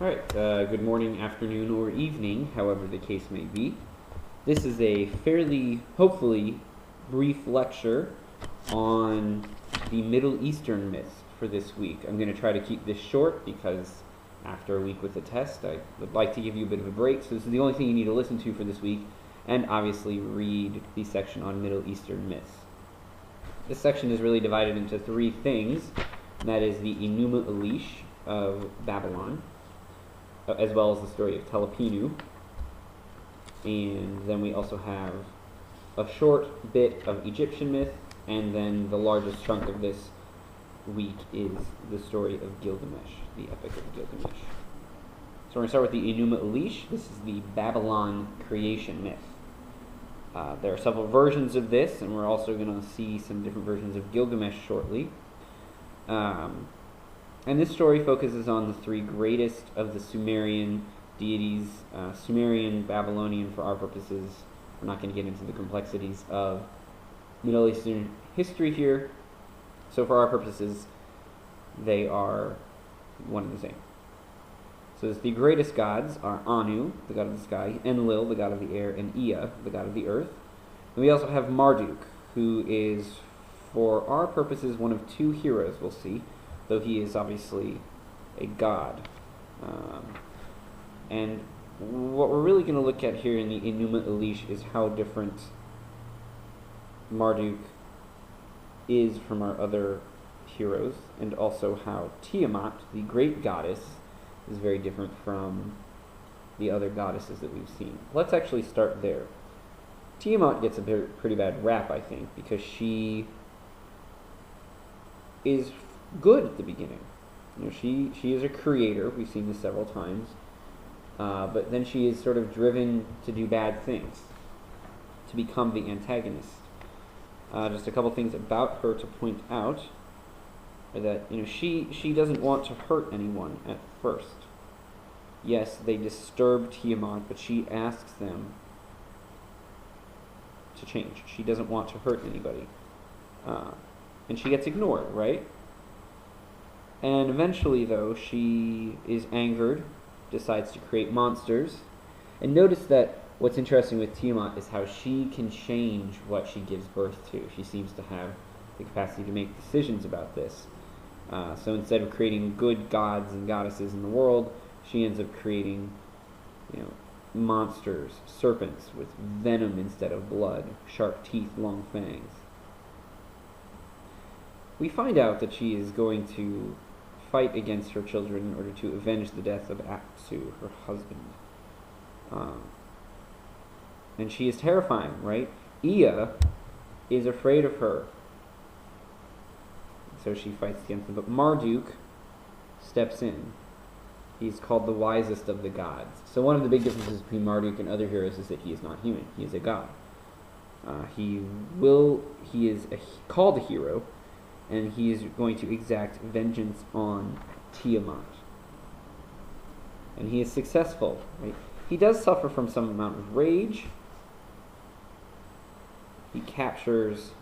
Alright, good morning, afternoon, or evening, however the case may be. This is a fairly, hopefully, brief lecture on the Middle Eastern myths for this week. I'm going to try to keep this short because after a week with the test, I would like to give you a bit of a break. So this is the only thing you need to listen to for this week, and obviously read the section on Middle Eastern myths. This section is really divided into three things, and that is the Enuma Elish of Babylon, as well as the story of Telepinu. And then we also have a short bit of Egyptian myth, and then the largest chunk of this week is the story of Gilgamesh, the Epic of Gilgamesh. So we're going to start with the Enuma Elish. This is the Babylon creation myth. There are several versions of this, and we're also going to see some different versions of Gilgamesh shortly. And this story focuses on the three greatest of the Sumerian deities, Sumerian, Babylonian for our purposes. We're not going to get into the complexities of Middle Eastern history here. So for our purposes, they are one and the same. So the greatest gods are Anu, the god of the sky, Enlil, the god of the air, and Ea, the god of the earth. And we also have Marduk, who is, for our purposes, one of two heroes we'll see, though he is obviously a god. And what we're really going to look at here in the Enuma Elish is how different Marduk is from our other heroes, and also how Tiamat, the great goddess, is very different from the other goddesses that we've seen. Let's actually start there. Tiamat gets a pretty bad rap, I think, because she is good at the beginning. You know, she is a creator. We've seen this several times. But then she is sort of driven to do bad things, to become the antagonist. Just a couple things about her to point out are that, you know, she doesn't want to hurt anyone at first. Yes, they disturb Tiamat, but she asks them to change. She doesn't want to hurt anybody. And she gets ignored, right? And eventually, though, she is angered, decides to create monsters. And notice that what's interesting with Tiamat is how she can change what she gives birth to. She seems to have the capacity to make decisions about this. So instead of creating good gods and goddesses in the world, she ends up creating, you know, monsters, serpents with venom instead of blood, sharp teeth, long fangs. We find out that she is going to fight against her children in order to avenge the death of Apsu, her husband. And she is terrifying, right? Ea is afraid of her, so she fights against them. But Marduk steps in. He's called the wisest of the gods. So one of the big differences between Marduk and other heroes is that he is not human. He is a god. He is called a hero, and he is going to exact vengeance on Tiamat. And he is successful, right? He does suffer from some amount of rage. He captures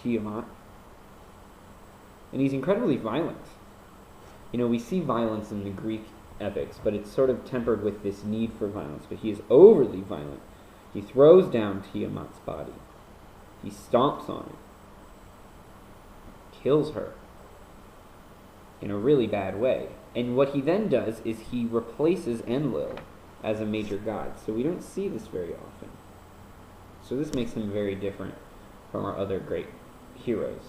Tiamat. And he's incredibly violent. You know, we see violence in the Greek epics, but it's sort of tempered with this need for violence. But he is overly violent. He throws down Tiamat's body. He stomps on it. Kills her in a really bad way. And what he then does is he replaces Enlil as a major god. So we don't see this very often. So this makes him very different from our other great heroes.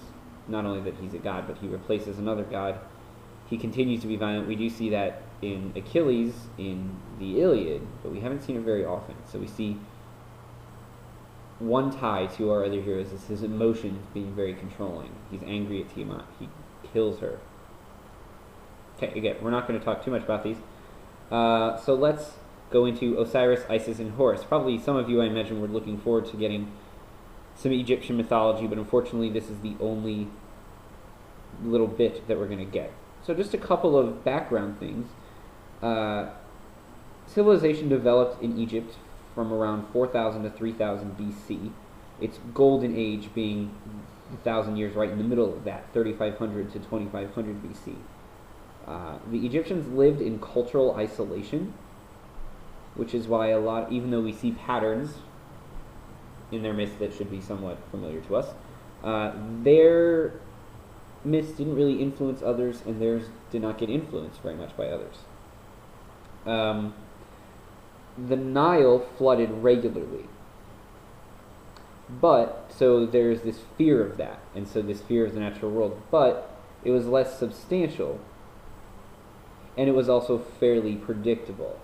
Not only that he's a god, but he replaces another god. He continues to be violent. We do see that in Achilles in the Iliad, but we haven't seen it very often. So we see one tie to our other heroes is his emotions being very controlling. He's angry at Tiamat. He kills her. Okay, again, we're not going to talk too much about these. So let's go into Osiris, Isis, and Horus. Probably some of you, I imagine, were looking forward to getting some Egyptian mythology, but unfortunately this is the only little bit that we're going to get. So just a couple of background things. Civilization developed in Egypt from around 4000 to 3000 BC. Its golden age being 1,000 years right in the middle of that, 3500 to 2500 BC. The Egyptians lived in cultural isolation, which is why even though we see patterns in their myths that should be somewhat familiar to us, their myths didn't really influence others, and theirs did not get influenced very much by others. The Nile flooded regularly. So there's this fear of that, and so this fear of the natural world, but it was less substantial, and it was also fairly predictable.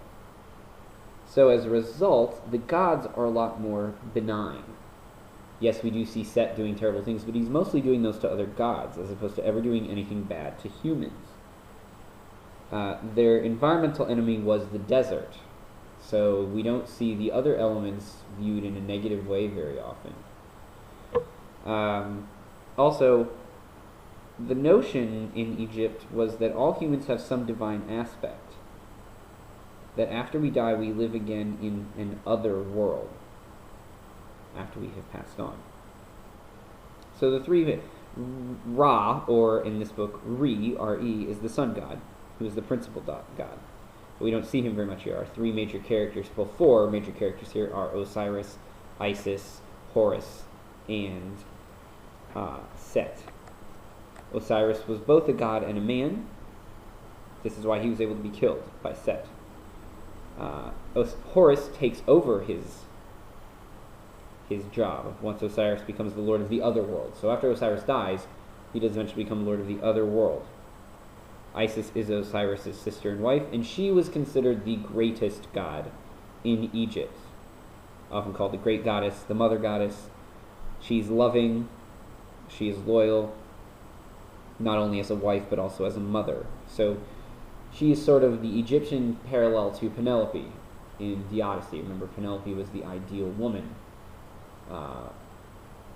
So as a result, the gods are a lot more benign. Yes, we do see Set doing terrible things, but he's mostly doing those to other gods, as opposed to ever doing anything bad to humans. Their environmental enemy was the desert, so we don't see the other elements viewed in a negative way very often. Also, the notion in Egypt was that all humans have some divine aspect, that after we die we live again in an other world after we have passed on. So the three, Ra, or in this book Re, R-E, is the sun god, who is the principal god. We don't see him very much here. Our three major characters, well, four major characters here are Osiris, Isis, Horus, and Set. Osiris was both a god and a man. This is why he was able to be killed by Set. Horus takes over his job once Osiris becomes the lord of the other world. So after Osiris dies, he does eventually become lord of the other world. Isis is Osiris' sister and wife, and she was considered the greatest god in Egypt, often called the great goddess, the mother goddess. She's loving, she is loyal, not only as a wife but also as a mother. So she is sort of the Egyptian parallel to Penelope in the Odyssey. Remember, Penelope was the ideal woman.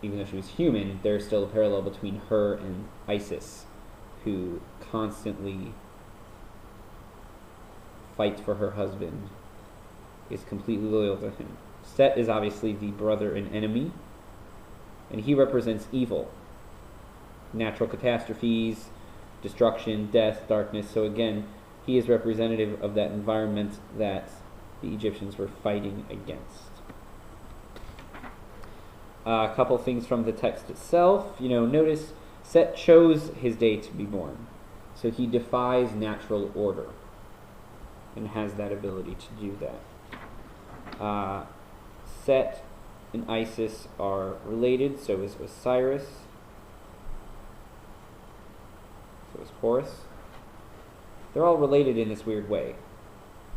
Even though she was human, there's still a parallel between her and Isis, who constantly fights for her husband, is completely loyal to him. Set is obviously the brother and enemy, and he represents evil, natural catastrophes, destruction, death, darkness. So again, he is representative of that environment that the Egyptians were fighting against. A couple things from the text itself. Notice Set chose his day to be born. So he defies natural order and has that ability to do that. Set and Isis are related, so is Osiris. So is Horus. They're all related in this weird way.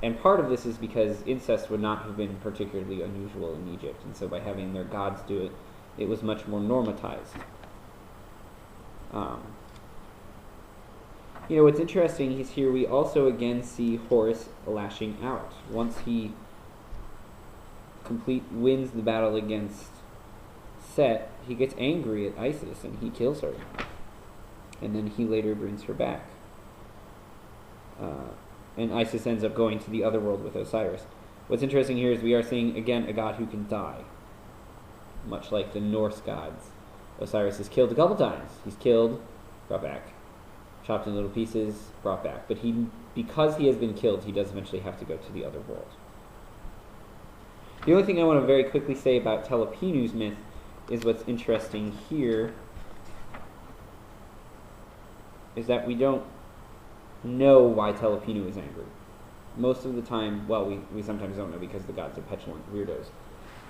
And part of this is because incest would not have been particularly unusual in Egypt, and so by having their gods do it, it was much more normatized. What's interesting is here we also again see Horus lashing out. Once he wins the battle against Set, he gets angry at Isis and he kills her. And then he later brings her back. And Isis ends up going to the other world with Osiris. What's interesting here is we are seeing, again, a god who can die. Much like the Norse gods. Osiris is killed a couple times. He's killed, brought back. Chopped in little pieces, brought back. But because he has been killed, he does eventually have to go to the other world. The only thing I want to very quickly say about Telepinu's myth is what's interesting here is that we don't know why Telepinu is angry. Most of the time, well, we sometimes don't know because the gods are petulant weirdos.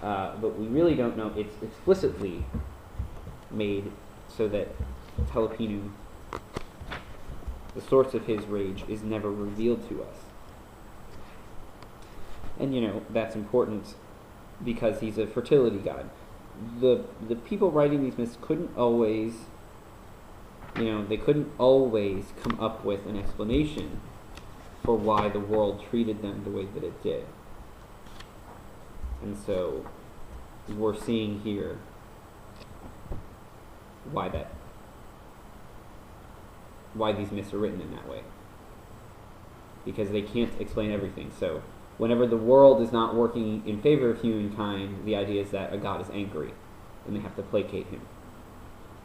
But we really don't know. It's explicitly made so that Telepinu, the source of his rage, is never revealed to us. And that's important because he's a fertility god. The people writing these myths couldn't always come up with an explanation for why the world treated them the way that it did. And so we're seeing here why these myths are written in that way. Because they can't explain everything. So whenever the world is not working in favor of humankind, the idea is that a god is angry and they have to placate him.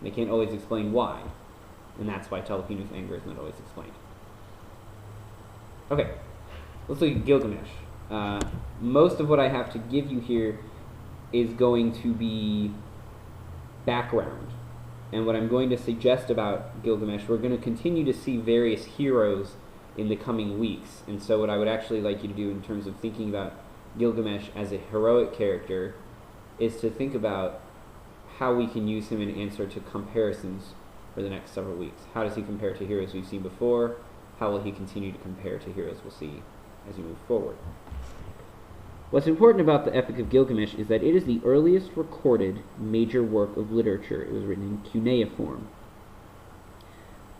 They can't always explain why. And that's why Telepinu's anger is not always explained. Okay, let's look at Gilgamesh. Most of what I have to give you here is going to be background. And what I'm going to suggest about Gilgamesh, we're going to continue to see various heroes in the coming weeks. And so what I would actually like you to do in terms of thinking about Gilgamesh as a heroic character is to think about how we can use him in answer to comparisons for the next several weeks. How does he compare to heroes we've seen before? How will he continue to compare to heroes we'll see as we move forward? What's important about the Epic of Gilgamesh is that it is the earliest recorded major work of literature. It was written in cuneiform.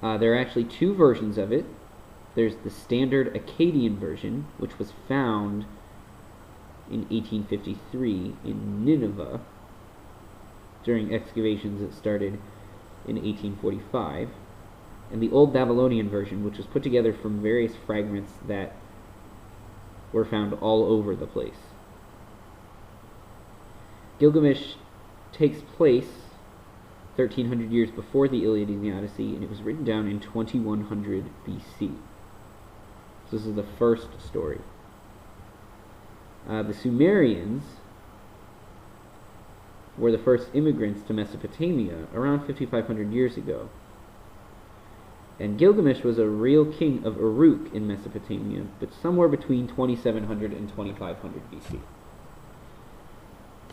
There are actually two versions of it. There's the standard Akkadian version, which was found in 1853 in Nineveh during excavations that started in 1845, and the Old Babylonian version, which was put together from various fragments that were found all over the place. Gilgamesh takes place 1,300 years before the Iliad and the Odyssey, and it was written down in 2100 BC. So this is the first story. The Sumerians were the first immigrants to Mesopotamia around 5,500 years ago. And Gilgamesh was a real king of Uruk in Mesopotamia, but somewhere between 2700 and 2500 BC.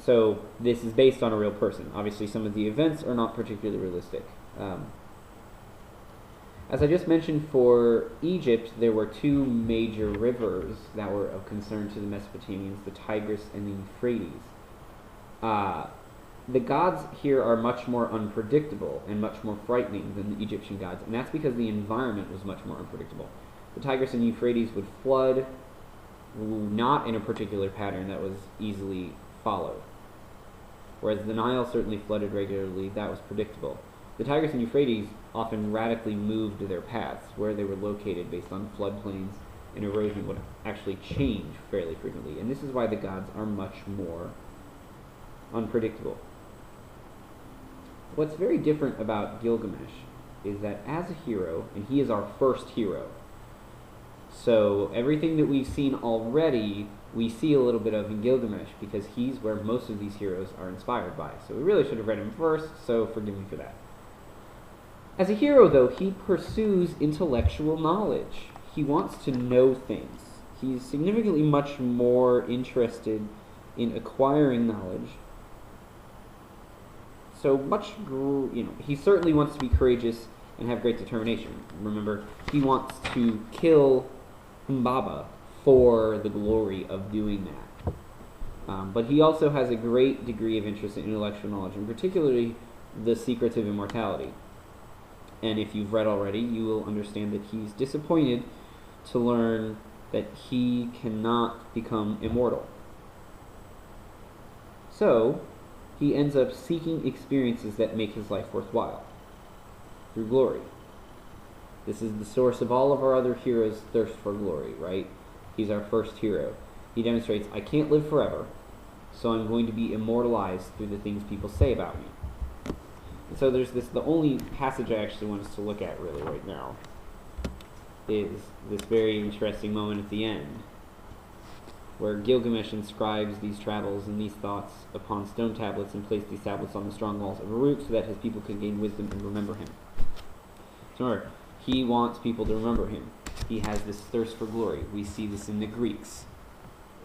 So this is based on a real person. Obviously, some of the events are not particularly realistic. As I just mentioned, for Egypt, there were two major rivers that were of concern to the Mesopotamians, the Tigris and the Euphrates. The gods here are much more unpredictable and much more frightening than the Egyptian gods, and that's because the environment was much more unpredictable. The Tigris and Euphrates would flood, not in a particular pattern that was easily followed. Whereas the Nile certainly flooded regularly, that was predictable. The Tigris and Euphrates often radically moved their paths, where they were located based on floodplains, and erosion would actually change fairly frequently. And this is why the gods are much more unpredictable. What's very different about Gilgamesh is that as a hero, and he is our first hero, so everything that we've seen already, we see a little bit of in Gilgamesh, because he's where most of these heroes are inspired by. So we really should have read him first, so forgive me for that. As a hero, though, he pursues intellectual knowledge. He wants to know things. He's significantly much more interested in acquiring knowledge. So he certainly wants to be courageous and have great determination. Remember, he wants to kill Humbaba for the glory of doing that. But he also has a great degree of interest in intellectual knowledge, and particularly the secrets of immortality. And if you've read already, you will understand that he's disappointed to learn that he cannot become immortal. So he ends up seeking experiences that make his life worthwhile through glory. This is the source of all of our other heroes' thirst for glory, right? He's our first hero. He demonstrates, I can't live forever, so I'm going to be immortalized through the things people say about me. And so there's the only passage I actually want us to look at really right now is this very interesting moment at the end, where Gilgamesh inscribes these travels and these thoughts upon stone tablets and placed these tablets on the strong walls of Uruk so that his people could gain wisdom and remember him. So remember, he wants people to remember him. He has this thirst for glory. We see this in the Greeks,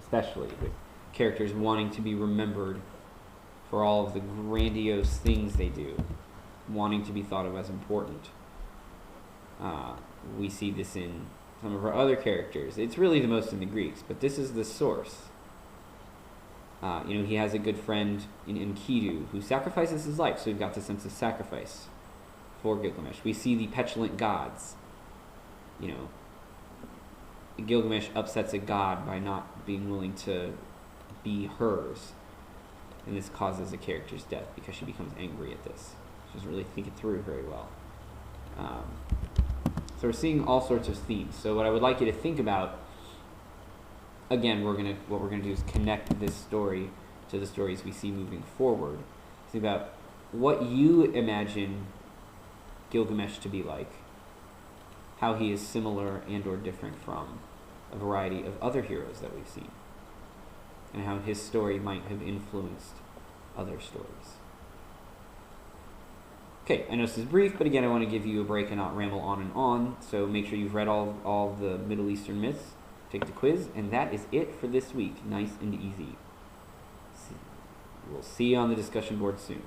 especially, with characters wanting to be remembered for all of the grandiose things they do, wanting to be thought of as important. We see this in some of our other characters. It's really the most in the Greeks, but this is the source. He has a good friend in Enkidu who sacrifices his life, so we've got the sense of sacrifice for Gilgamesh. We see the petulant gods. Gilgamesh upsets a god by not being willing to be hers, and this causes a character's death because she becomes angry at this. She doesn't really think it through very well. So we're seeing all sorts of themes. So what I would like you to think about, again, what we're gonna do is connect this story to the stories we see moving forward. Think about what you imagine Gilgamesh to be like, how he is similar and or different from a variety of other heroes that we've seen, and how his story might have influenced other stories. Okay, I know this is brief, but again, I want to give you a break and not ramble on and on, so make sure you've read all the Middle Eastern myths, take the quiz, and that is it for this week. Nice and easy. We'll see you on the discussion board soon.